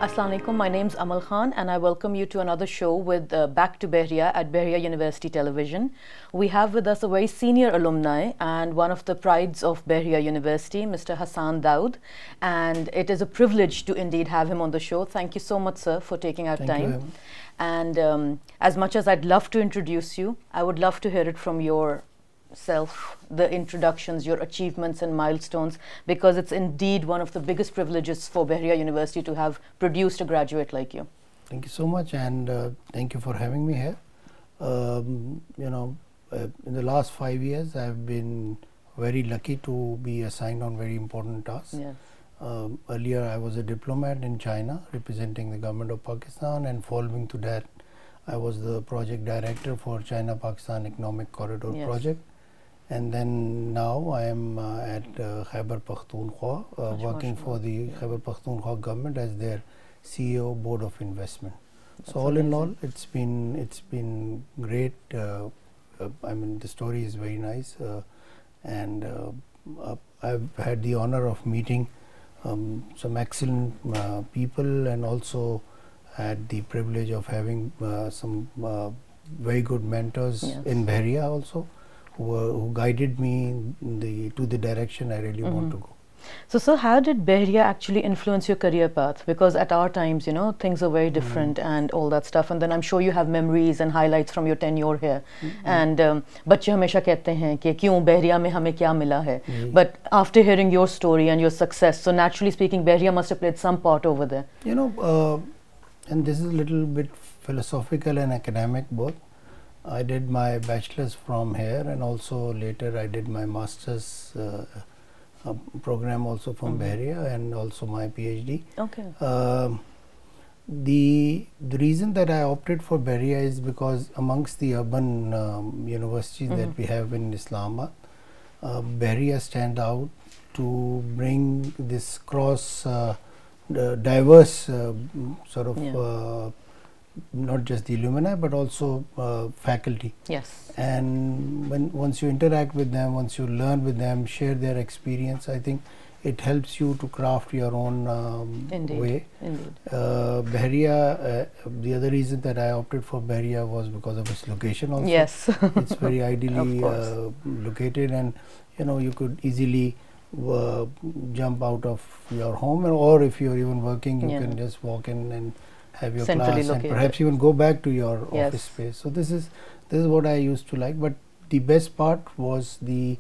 Assalamu alaikum, my name's Amal Khan and I welcome you to another show with Back to Bahria at Bahria University Television. We have with us a very senior alumni and one of the prides of Bahria University, Mr. Hassan Daud, and it is a privilege to indeed have him on the show. Thank you so much, sir, for taking out time. And as much as I'd love to introduce you, I would love to hear it from yourself, the introductions, your achievements and milestones, because it's indeed one of the biggest privileges for Bahria University to have produced a graduate like you. Thank you so much, and thank you for having me here. In the last 5 years, I've been very lucky to be assigned on very important tasks. Yes. Earlier, I was a diplomat in China representing the government of Pakistan, and following to that, I was the project director for China-Pakistan Economic Corridor project. And then now I am at Khyber Pakhtunkhwa, working for the Khyber Pakhtunkhwa government as their CEO, Board of Investment. That's so all amazing. in all, it's been great. I mean, the story is very nice, and I've had the honor of meeting some excellent people, and also had the privilege of having some very good mentors in Bahria also, who guided me to the direction I really want to go. So, sir, how did Bahria actually influence your career path? Because at our times, you know, things are very different and all that stuff. And then I'm sure you have memories and highlights from your tenure here. And बच्चे हमेशा कहते हैं कि क्यों Bahria में हमें क्या मिला है? But after hearing your story and your success, so naturally speaking, Bahria must have played some part over there. You know, and this is a little bit philosophical and academic both. I did my bachelor's from here, and also later I did my master's program also from Bahria, and also my PhD. Okay. The reason that I opted for Bahria is because amongst the urban universities that we have in Islamabad, Bahria stand out to bring this diverse sort of not just the alumni but also faculty. Yes. And once you interact with them, once you learn with them, share their experience, I think it helps you to craft your own way. Indeed. Bahria, the other reason that I opted for Bahria was because of its location also. Yes. It's very ideally located, and you know, you could easily jump out of your home, or if you're even working, you can just walk in and have your class, and perhaps even go back to your office space. So this is what I used to like. But the best part was the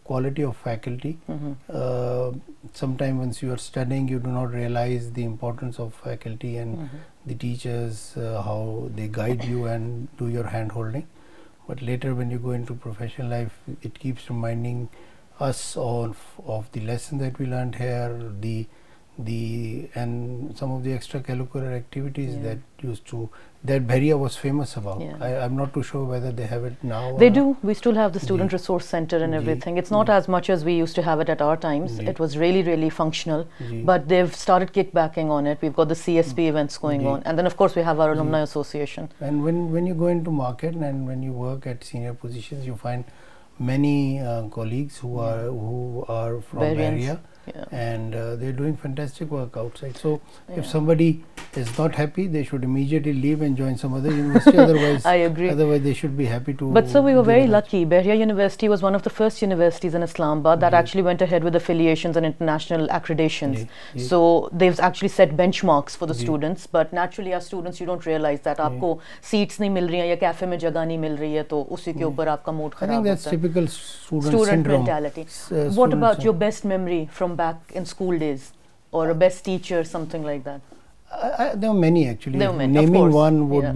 quality of faculty. Sometimes once you are studying, you do not realize the importance of faculty and the teachers, how they guide you and do your hand holding. But later when you go into professional life, it keeps reminding us of the lesson that we learned here, and some of the extracurricular activities that Bahria was famous about. I'm not too sure whether they have it now. They do. We still have the student resource center and everything. It's not as much as we used to have it at our times. It was really, really functional. But they've started kickbacking on it. We've got the CSP events going on, and then of course we have our alumni association. And when you go into market and when you work at senior positions, you find many colleagues who are from Bahria. And they're doing fantastic work outside. So if somebody is not happy, they should immediately leave and join some other university. Otherwise, I agree. Otherwise, they should be happy to. But so we were very lucky. Bahria University was one of the first universities in Islamabad that actually went ahead with affiliations and international accreditations. So they've actually set benchmarks for the students. But naturally, as students, you don't realize that आपको seats नहीं मिल रही हैं या cafe में जगह नहीं मिल रही है, तो उसी के ऊपर आपका mood खराब होता है. I think that's typical student mentality. What about your best memory from back in school days, or a best teacher, something like that? There were many actually. There were many, naming one would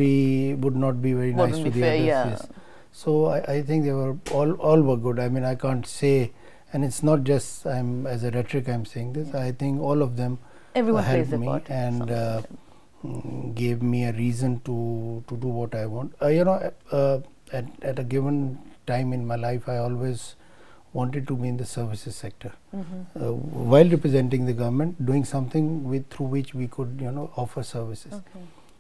not be very nice to the others. Yes. So I think they were all were good. I mean, I can't say, and it's not just as a rhetoric I'm saying this. I think all of them helped me and gave me a reason to do what I want. You know, at a given time in my life, I always wanted to be in the services sector, while representing the government, doing something through which we could, you know, offer services.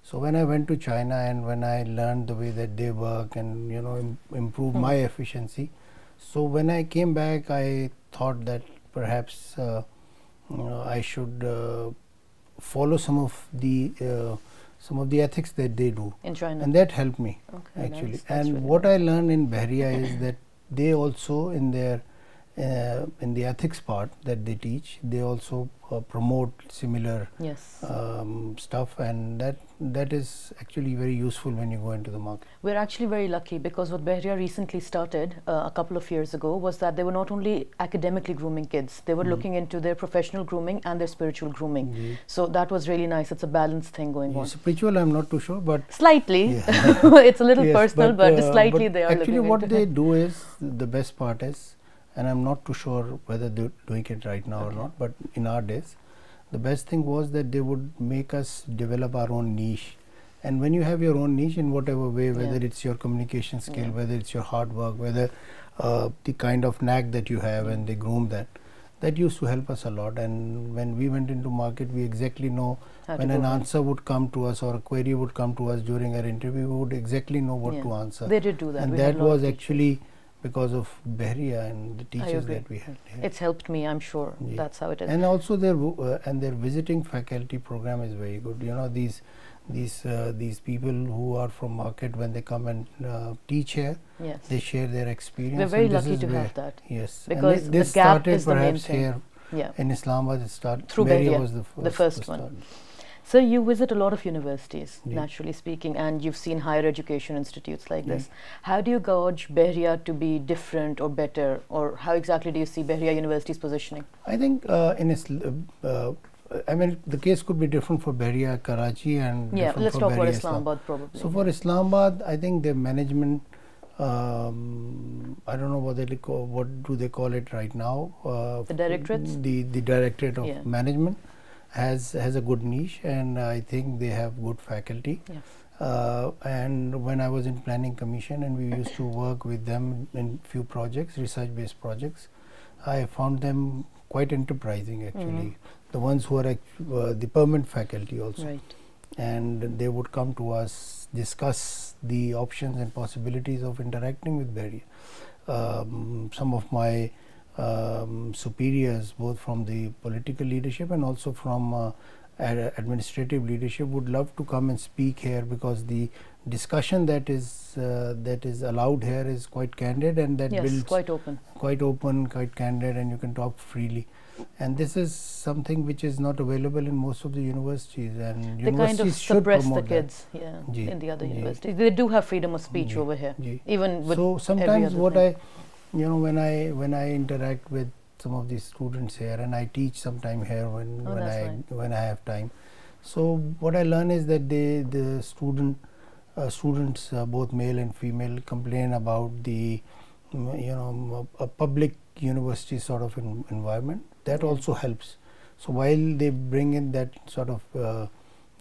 So when I went to China and when I learned the way that they work and, you know, improve my efficiency, so when I came back, I thought that perhaps I should follow some of the ethics that they do in China, and that helped me Nice. actually. That's and really what nice. I learned in Bahria is that they also in their in the ethics part that they teach, they also promote similar Yes. stuff, and that is actually very useful when you go into the market. We're actually very lucky because what Bahria recently started a couple of years ago was that they were not only academically grooming kids, they were looking into their professional grooming and their spiritual grooming. So that was really nice. It's a balanced thing going on. Spiritual, I'm not too sure, but slightly. It's a little yes, personal, but slightly but they are actually looking what into they it. do is, the best part is, and I'm not too sure whether they're doing it right now or not, but in our days, the best thing was that they would make us develop our own niche. And when you have your own niche in whatever way, whether it's your communication skill, whether it's your hard work, whether the kind of knack that you have, and they groom that used to help us a lot. And when we went into market, we exactly know when an answer would come to us or a query would come to us during our interview, we would exactly know what to answer. They did do that. And that was actually because of Bahria and the teachers that we had here. It's helped me, I'm sure. That's how it is. And also their visiting faculty program is very good. You know, these people who are from market, when they come and teach here, they share their experience. We're very lucky to have that. Yes, because and this the gap started is the main perhaps thing. Here in Islamabad. It started through Bahria Bahria, was the first one. So you visit a lot of universities, naturally speaking, and you've seen higher education institutes like this. How do you gauge Bahria to be different or better, or how exactly do you see Bahria University's positioning? I think I mean, the case could be different for Bahria, Karachi, and let's talk about Bahria, Islamabad probably. So for Islamabad, I think the management, I don't know what do they call it right now. The Directorate? The Directorate of Management has a good niche, and I think they have good faculty. And when I was in Planning Commission and we used to work with them in few projects, research-based projects, I found them quite enterprising actually. The ones who are the permanent faculty also. And they would come to us, discuss the options and possibilities of interacting with Bahria. Some of my superiors, both from the political leadership and also from administrative leadership, would love to come and speak here, because the discussion that is allowed here is quite candid, and that builds quite open, quite candid, and you can talk freely. And this is something which is not available in most of the universities, and they kind of suppress the kids in the other universities. They do have freedom of speech over here, even with so sometimes what I, you know, when I interact with some of these students here, and I teach sometime here when I have time. So what I learn is that the students, both male and female, complain about the a public university sort of environment. That also helps. So while they bring in that sort of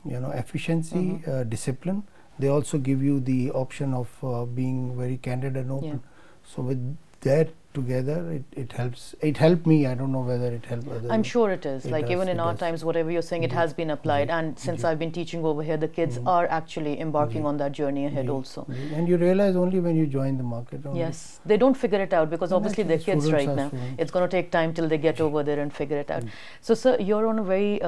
efficiency, discipline, they also give you the option of being very candid and open. So with that together, it helps. It helped me. I don't know whether it helped others. I'm sure it is. Like even in our times, whatever you're saying, it has been applied. And since I've been teaching over here, the kids are actually embarking on that journey ahead also. And you realize only when you join the market. Yes, they don't figure it out, because obviously they're kids right now. It's going to take time till they get over there and figure it out. So sir, you're on a very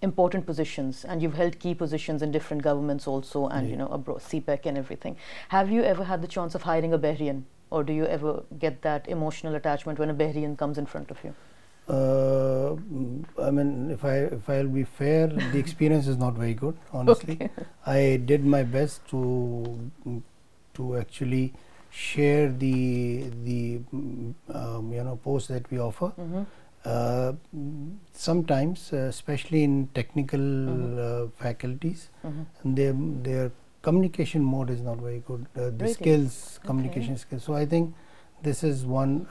important positions, and you've held key positions in different governments also, and abroad, CPEC and everything. Have you ever had the chance of hiring a Bahrian? Or do you ever get that emotional attachment when a Bahrian comes in front of you? I mean, if I'll be fair, the experience is not very good, honestly. I did my best to actually share the posts that we offer. Sometimes, especially in technical faculties, their communication mode is not very good. The skills, communication skills. So I think this is one.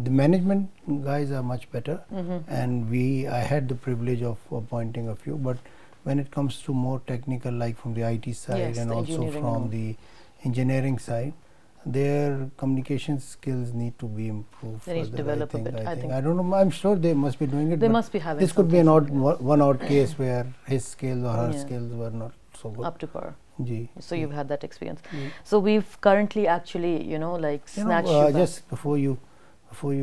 The management guys are much better, and I had the privilege of appointing a few. But when it comes to more technical, like from the IT side and also from the engineering side, their communication skills need to be improved. They need to develop a bit. I don't know. I'm sure they must be doing it. They must be having. This could be an one odd case where his skills or her skills were not so good. Up to par. So you've had that experience. So we've currently actually, snatched you back. Just before you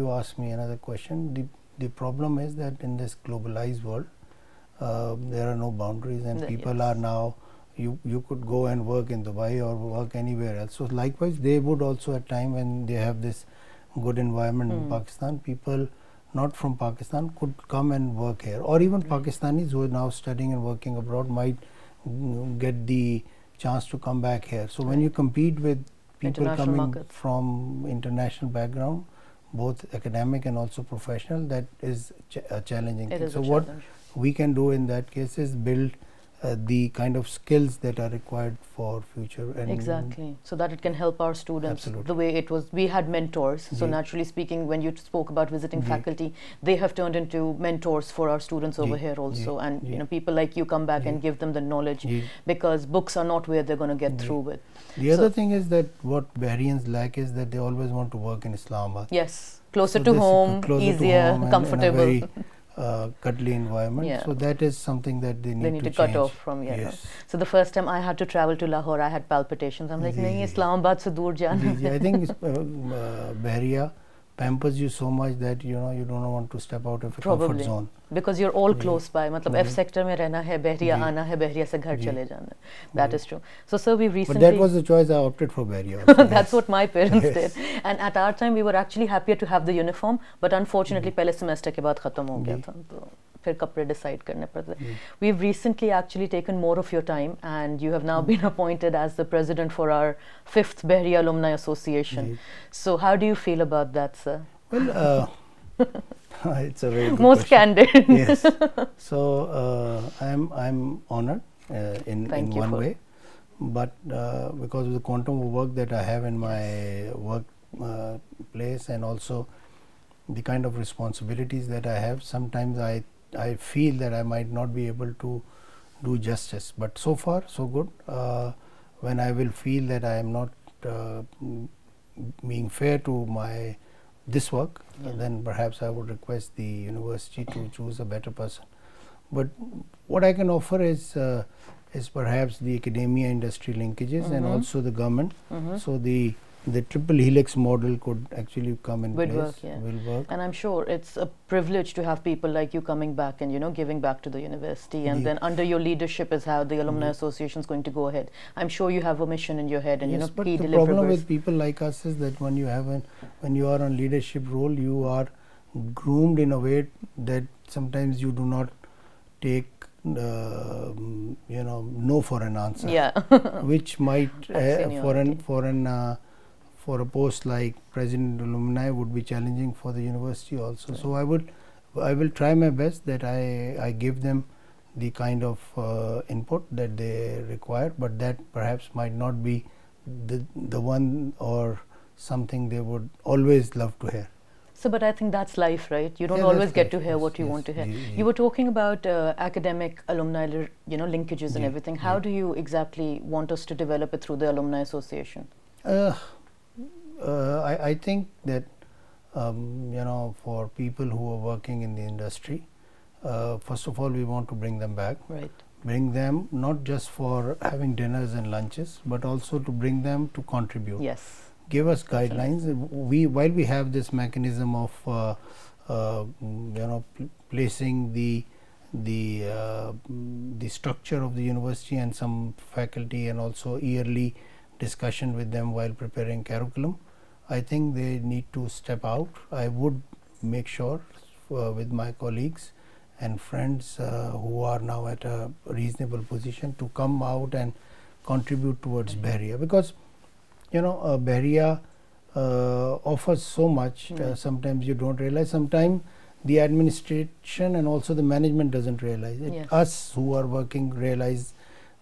ask me another question, the problem is that in this globalized world, there are no boundaries, and people yes. are now, you could go and work in Dubai or work anywhere else. So likewise, they would also at time when they have this good environment in Pakistan, people not from Pakistan could come and work here, or even Pakistanis who are now studying and working abroad might get the chance to come back here. So when you compete with people coming from international background, both academic and also professional, that is a challenging thing. So what we can do in that case is build the kind of skills that are required for future. And exactly, so that it can help our students. Absolutely. The way it was, we had mentors, so naturally speaking, when you spoke about visiting faculty, they have turned into mentors for our students over here also, and you know, people like you come back and give them the knowledge, because books are not where they're going to get through with. The other thing is that what Bahrians lack is that they always want to work in Islamabad. Yes, closer to home, easier, comfortable. And a very cuddly environment, so that is something that they need to cut off from. Yes. So the first time I had to travel to Lahore, I had palpitations. I'm like, nahi, Islamabad se dur jana. I think Bahria pampers you so much that you know you don't want to step out of your comfort zone. Because you're all close by. Matlab F sector mein rehna hai, Bahria aana hai, Bahria se ghar chale jana. That is true. So sir, we recently. But that was the choice I opted for Bahria. Also. That's what my parents did. And at our time, we were actually happier to have the uniform. But unfortunately, pehle semester ke baad khatam ho gaya tha. To phir kapde decide karne padte. We've recently actually taken more of your time, and you have now been appointed as the president for our 5th Bahria Alumni Association. So how do you feel about that, sir? Well, it's a very good most question. Candid. Yes. So I'm honored in one way, but because of the quantum of work that I have in my work place, and also the kind of responsibilities that I have, sometimes I feel that I might not be able to do justice. But so far so good. When I will feel that I am not being fair to this work, then perhaps I would request the university to choose a better person. But what I can offer is perhaps the academia industry linkages and also the government. So the triple helix model could actually come in place. Will work. And I'm sure it's a privilege to have people like you coming back and giving back to the university, and then under your leadership is how the alumni association is going to go ahead. I'm sure you have a mission in your head, and but the problem with people like us is that when you are on leadership role, you are groomed in a way that sometimes you do not take no for an answer, which might for a post like President Alumni would be challenging for the university also. So I will try my best that I give them the kind of input that they require, but that perhaps might not be the one or something they would always love to hear. So, but I think that's life, right? You don't always get to hear what you want to hear. You were talking about academic alumni, linkages and everything. How do you exactly want us to develop it through the alumni association? I think that for people who are working in the industry, first of all, we want to bring them back. Right. Bring them not just for having dinners and lunches, but also to bring them to contribute. Yes. Give us guidelines. While we have this mechanism of placing the structure of the university and some faculty, and also yearly discussion with them while preparing curriculum, I think they need to step out. I would make sure with my colleagues and friends who are now at a reasonable position to come out and contribute towards Bahria, because Bahria offers so much. Sometimes you don't realize. Sometimes the administration and also the management doesn't realize it. Us who are working realize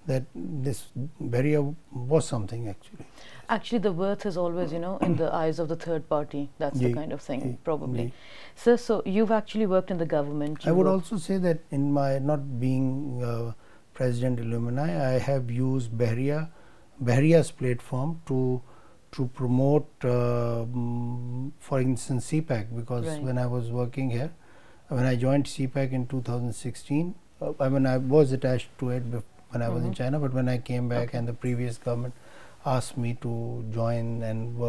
that this Bahria was something actually. Actually, the worth is always, in the eyes of the third party. That's the kind of thing, probably. So you've actually worked in the government. I would also say that in my not being President Alumni, I have used Bahria's platform to promote, for instance, CPEC, because when I was working here, when I joined CPEC in 2016, I was attached to it when I was in China, but when I came back and the previous government asked me to join and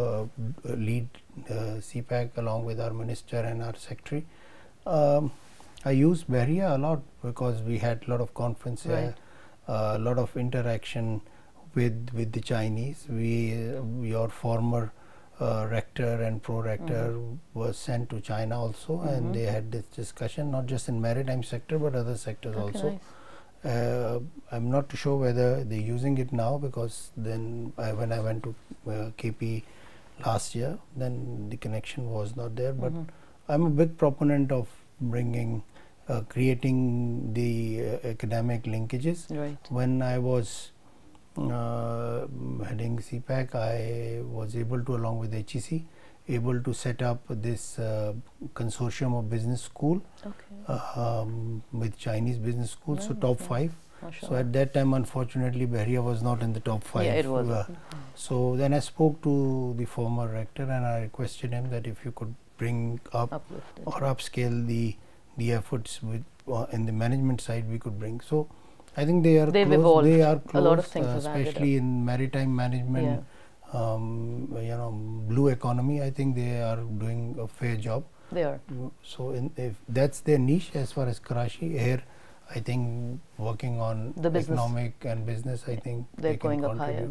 lead CPEC along with our minister and our secretary, I used Bahria a lot because we had a lot of conferences, a lot of interaction with the Chinese. Your former rector and pro-rector was sent to China also, and they had this discussion not just in maritime sector but other sectors also. Nice. I'm not too sure whether they're using it now, because then when I went to KP last year, then the connection was not there. But I'm a big proponent of bringing, creating the academic linkages. Right. When I was heading CPEC, I was able to, along with HEC, able to set up this consortium of business school with Chinese business schools, nice, so top 5. So at that time, unfortunately, Bahria was not in the top 5. Yeah, it was. So then I spoke to the former rector and I requested him that if you could bring up or upscale the efforts with in the management side, we could bring. So I think they are close. They are close, a lot of things especially in maritime management. Blue economy, I think they are doing a fair job. They are. So if that's their niche as far as Karachi, here I think working on the economic and business, I think they're going up higher.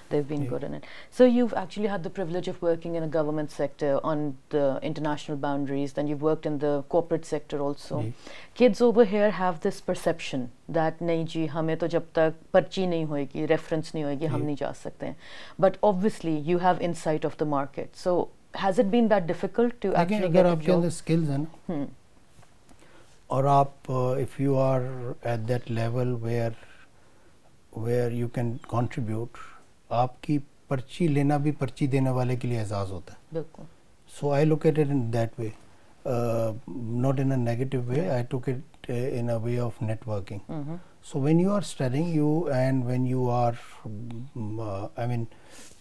They've been good in it. So you've actually had the privilege of working in a government sector on the international boundaries, then you've worked in the corporate sector also. Kids over here have this perception that nahi ji, hame to jab tak parchi nahi hoegi, reference nahi hoegi, hum nahi ja sakte. But obviously you have insight of the market. So has it been that difficult to actually get a job? Agar aapke skills hai na, or aap, if you are at that level where you can contribute, आपकी पर्ची लेना भी पर्ची देने वाले के लिए एजाज़ होता है. बिल्कुल. So I look at it in that way, not in a negative way. I took it in a way of networking. So when you are studying, and when you are, I mean,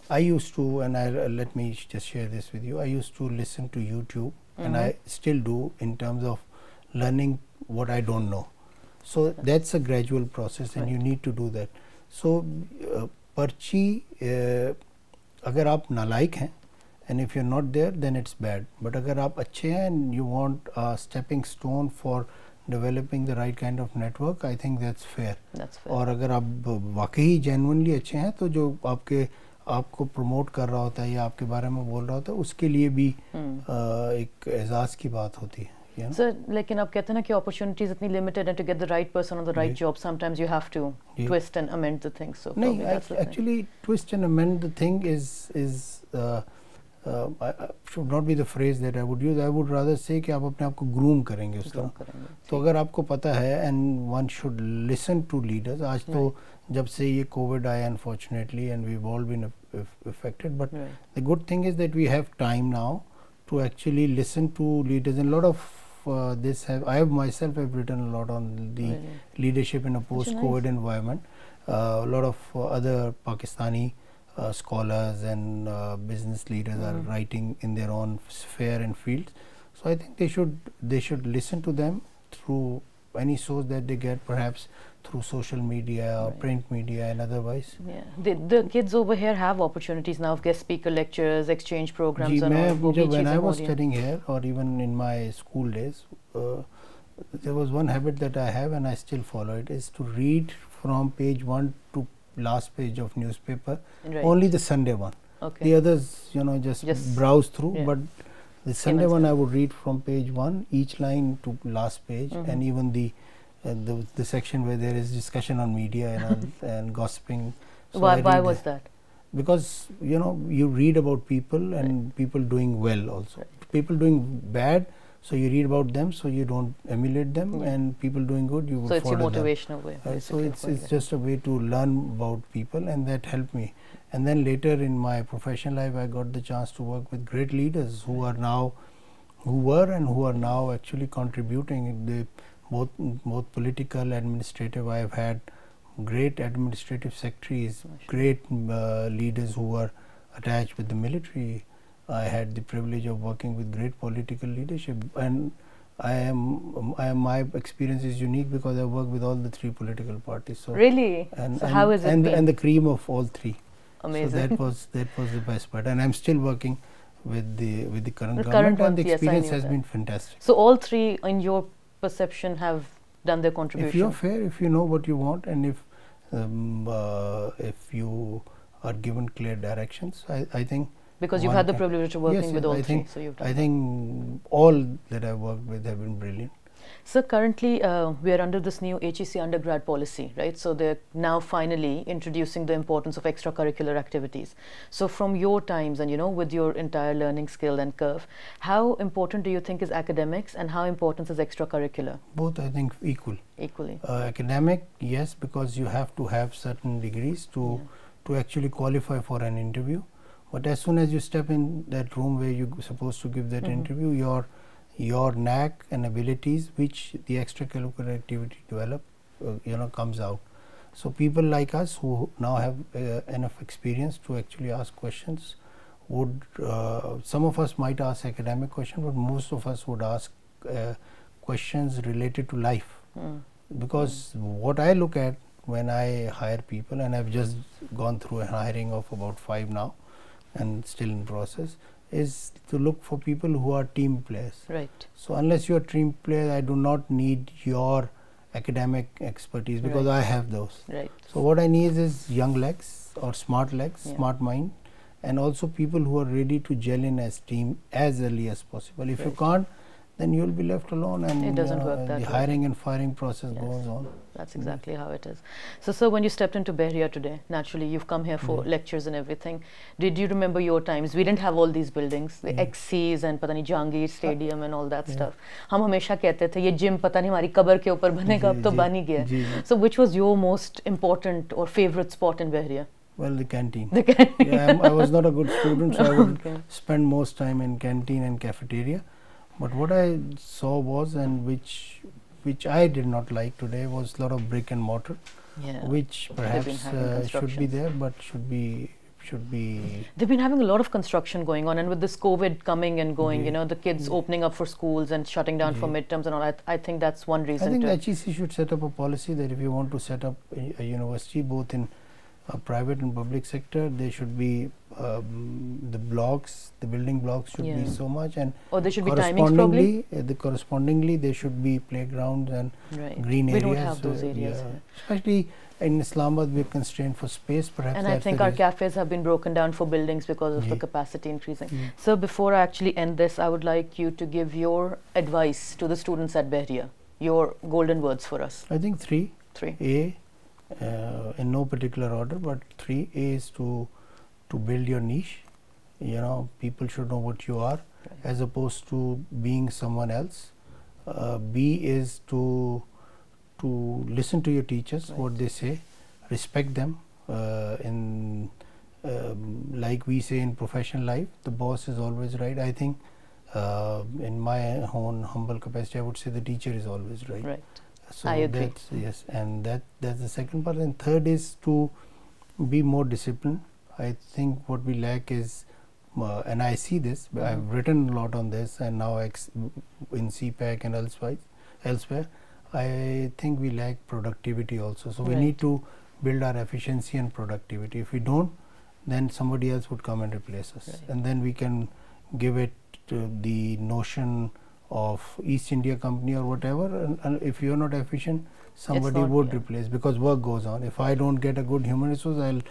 I used to, and let me just share this with you. I used to listen to YouTube, and I still do, in terms of learning what I don't know. So that's a gradual process, and you need to do that. So पर्ची अगर आप नालायक हैं, and if you're not there, then it's bad. But अगर आप अच्छे हैं and you want a stepping stone for developing the right kind of network, I think that's fair. That's fair. और अगर आप वाकई genuinely अच्छे हैं, तो जो आपको promote कर रहा होता है या आपके बारे में बोल रहा होता है, उसके लिए भी एक एजाज़ की बात होती है. So, लेकिन आप कहते हैं ना कि opportunities इतनी limited and to get the right person on the right job, sometimes you have to twist and amend the thing. So no, actually twist and amend the thing is should not be the phrase that I would use. I would rather say कि आप अपने आप को groom करेंगे उस तरह. तो अगर आपको पता है, and one should listen to leaders. आज तो जब से ये COVID आया, unfortunately, and we've all been affected, but the good thing is that we have time now to actually listen to leaders, and a lot of I have myself written a lot on the leadership in a post-COVID environment. A lot of other Pakistani scholars and business leaders are writing in their own sphere and fields. So I think they should listen to them through any source that they get, perhaps through social media or print media and otherwise. Yeah, the kids over here have opportunities now of guest speaker lectures, exchange programs. When I was studying here, or even in my school days, there was one habit that I have and I still follow it, is to read from page 1 to last page of newspaper, only the Sunday one. The others, just browse through, but the Sunday one I would read from page 1, each line to last page, and even the section where there is discussion on media and gossiping. So why was that? Because you read about people and people doing well also. People doing bad, so you read about them, so you don't emulate them, and people doing good, you would follow them. So it's a motivational way. So it's just a way to learn about people, and that helped me. And then later in my professional life, I got the chance to work with great leaders who were and who are now actually contributing. Both political, administrative. I have had great administrative secretaries, great leaders who were attached with the military. I had the privilege of working with great political leadership, and my experience is unique because I work with all the 3 political parties. So really, so how is it? And the cream of all 3. Amazing. So that was the best part, and I'm still working with the current government, and the experience has been fantastic. So all 3 in your perception have done their contribution? If you're fair, if you know what you want, and if you are given clear directions, I think. Because you've had the privilege of working with all three, so you've done. I think all that I've worked with have been brilliant. So currently we are under this new HEC undergrad policy, right? So they're now finally introducing the importance of extracurricular activities. So from your times and, you know, with your entire learning skill and curve, how important do you think is academics and how important is extracurricular? Both, I think, equal. Equally. Academic, yes, because you have to have certain degrees to actually qualify for an interview. But as soon as you step in that room where you're supposed to give that interview, your knack and abilities, which the extracurricular activity develop, comes out. So people like us who now have enough experience to actually ask questions would, some of us might ask academic questions, but most of us would ask questions related to life. Because what I look at when I hire people, and I've just gone through a hiring of about 5 now and still in process, is to look for people who are team players. Right. So unless you're a team player, I do not need your academic expertise, because I have those. Right. So what I need is young legs or smart legs, smart mind, and also people who are ready to gel in as team as early as possible. If you can't, then you'll be left alone, and it doesn't work that the hiring and firing process goes on. That's exactly how it is. So, sir, when you stepped into Bahria today, naturally you've come here for lectures and everything. Did you remember your times? We didn't have all these buildings, the XCs and पता नहीं Jahangir Stadium and all that stuff. हम हमेशा कहते थे ये gym पता नहीं हमारी कब्र के ऊपर बनेगा, अब तो बन ही गया. So, which was your most important or favorite spot in Bahria? Well, the canteen. The canteen. Yeah, I was not a good student, so I would spend most time in canteen and cafeteria. But what I saw was, and which I did not like today, was a lot of brick and mortar, which perhaps should be there, but should be. They've been having a lot of construction going on, and with this COVID coming and going, you know, the kids opening up for schools and shutting down for midterms and all. I think that's one reason. I think HEC should set up a policy that if you want to set up a university, both in private and public sector, there should be the blocks, the building blocks should be so much, and there should be timings probably. Correspondingly, there should be playgrounds and green areas. We don't have those areas. Especially in Islamabad, we're constrained for space. Perhaps, and I think our cafes have been broken down for buildings because of the capacity increasing. So before I actually end this, I would like you to give your advice to the students at Bahria. Your golden words for us. I think three. A. In no particular order, but 3. A is to build your niche. You know, people should know what you are, as opposed to being someone else. B is to listen to your teachers, what they say, respect them. Like we say in professional life, the boss is always right. I think in my own humble capacity, I would say the teacher is always right. Right. So I agree. That's the second part. And third is to be more disciplined. I think what we lack is, and I see this, I've written a lot on this, and now in CPEC and elsewhere, I think we lack productivity also. So we need to build our efficiency and productivity. If we don't, then somebody else would come and replace us, and then we can give it the notion of East India Company or whatever, and if you're not efficient, somebody would replace, because work goes on. If I don't get a good human resource, I'll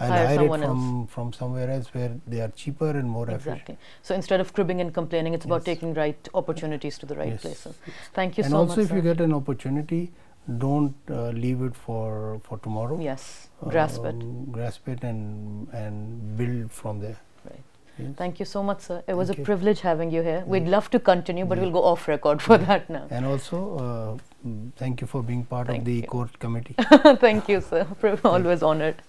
hire it from somewhere else where they are cheaper and more efficient. So instead of cribbing and complaining, it's about taking right opportunities to the right places. Thank you so much. And also, if you get an opportunity, don't leave it for tomorrow. Yes, grasp it. Grasp it and build from there. Right. Yes. Thank you so much, sir. It was a privilege having you here. We'd love to continue, but we'll go off record for that now. And also, thank you for being part of the court committee. Thank you, sir. Always honored.